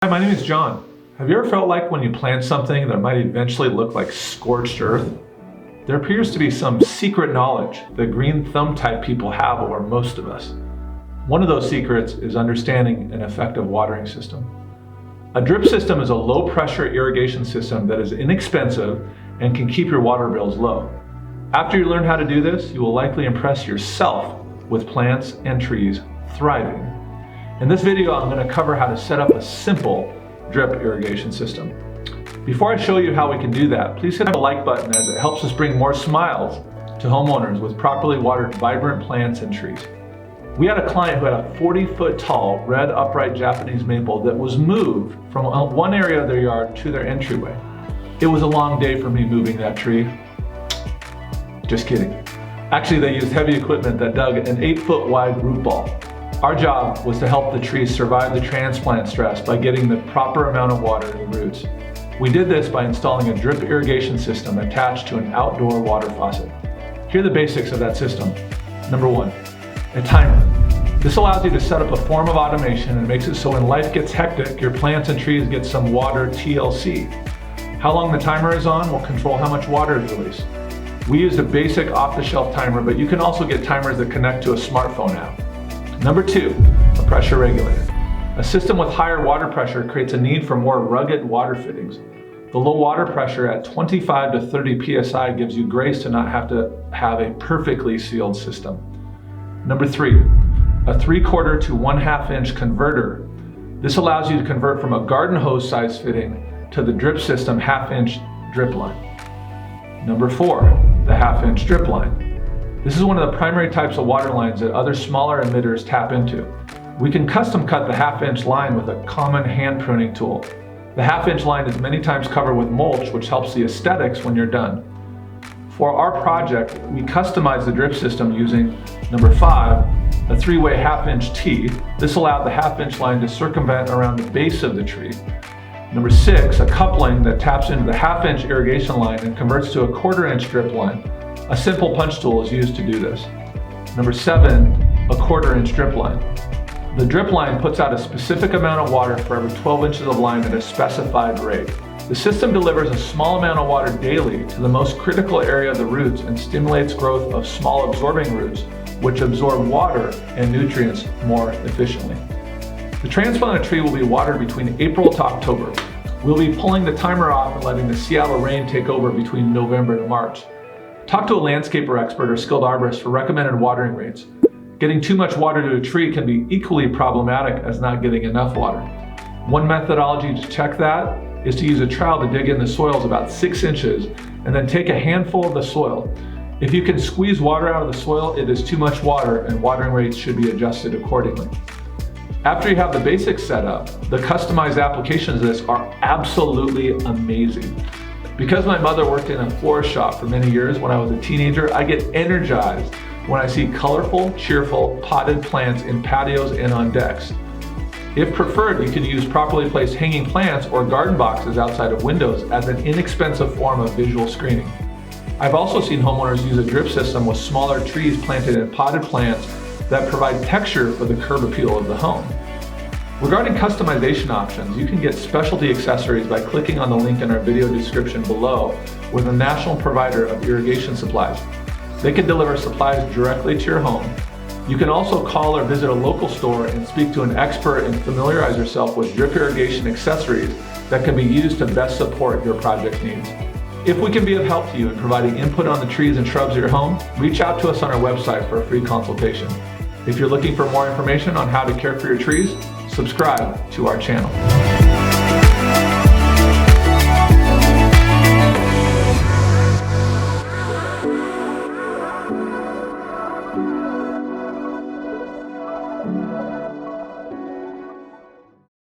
Hi, my name is John. Have you ever felt like when you plant something that might eventually look like scorched earth? There appears to be some secret knowledge that green thumb type people have over most of us. One of those secrets is understanding an effective watering system. A drip system is a low pressure irrigation system that is inexpensive and can keep your water bills low. After you learn how to do this, you will likely impress yourself with plants and trees thriving. In this video, I'm going to cover how to set up a simple drip irrigation system. Before I show you how we can do that, please hit the like button as it helps us bring more smiles to homeowners with properly watered vibrant plants and trees. We had a client who had a 40-foot tall red upright Japanese maple that was moved from one area of their yard to their entryway. It was a long day for me moving that tree. Just kidding. Actually, they used heavy equipment that dug an 8-foot wide root ball. Our job was to help the trees survive the transplant stress by getting the proper amount of water to the roots. We did this by installing a drip irrigation system attached to an outdoor water faucet. Here are the basics of that system. Number one, a timer. This allows you to set up a form of automation and makes it so when life gets hectic, your plants and trees get some water TLC. How long the timer is on will control how much water is released. We used a basic off-the-shelf timer, but you can also get timers that connect to a smartphone app. Number two, a pressure regulator. A system with higher water pressure creates a need for more rugged water fittings. The low water pressure at 25 to 30 psi gives you grace to not have to have a perfectly sealed system. Number three, a 3/4 to 1/2 inch converter. This allows you to convert from a garden hose size fitting to the drip system 1/2 inch drip line. Number four, the 1/2 inch drip line. This is one of the primary types of water lines that other smaller emitters tap into. We can custom cut the 1/2 inch line with a common hand pruning tool. The 1/2 inch line is many times covered with mulch, which helps the aesthetics when you're done. For our project, we customized the drip system using number five, a 3-way 1/2 inch T. This allowed the 1/2 inch line to circumvent around the base of the tree. Number six, a coupling that taps into the 1/2 inch irrigation line and converts to a 1/4 inch drip line. A simple punch tool is used to do this. Number seven, a 1/4 inch drip line. The drip line puts out a specific amount of water for every 12 inches of line at a specified rate. The system delivers a small amount of water daily to the most critical area of the roots and stimulates growth of small absorbing roots, which absorb water and nutrients more efficiently. The transplanted tree will be watered between April to October. We'll be pulling the timer off and letting the Seattle rain take over between November and March. Talk to a landscaper expert or skilled arborist for recommended watering rates. Getting too much water to a tree can be equally problematic as not getting enough water. One methodology to check that is to use a trowel to dig in the soils about 6 inches and then take a handful of the soil. If you can squeeze water out of the soil, it is too much water and watering rates should be adjusted accordingly. After you have the basics set up, the customized applications of this are absolutely amazing. Because my mother worked in a florist shop for many years when I was a teenager, I get energized when I see colorful, cheerful, potted plants in patios and on decks. If preferred, you can use properly placed hanging plants or garden boxes outside of windows as an inexpensive form of visual screening. I've also seen homeowners use a drip system with smaller trees planted in potted plants that provide texture for the curb appeal of the home. Regarding customization options, you can get specialty accessories by clicking on the link in our video description below with a national provider of irrigation supplies. They can deliver supplies directly to your home. You can also call or visit a local store and speak to an expert and familiarize yourself with drip irrigation accessories that can be used to best support your project needs. If we can be of help to you in providing input on the trees and shrubs of your home, reach out to us on our website for a free consultation. If you're looking for more information on how to care for your trees, subscribe to our channel.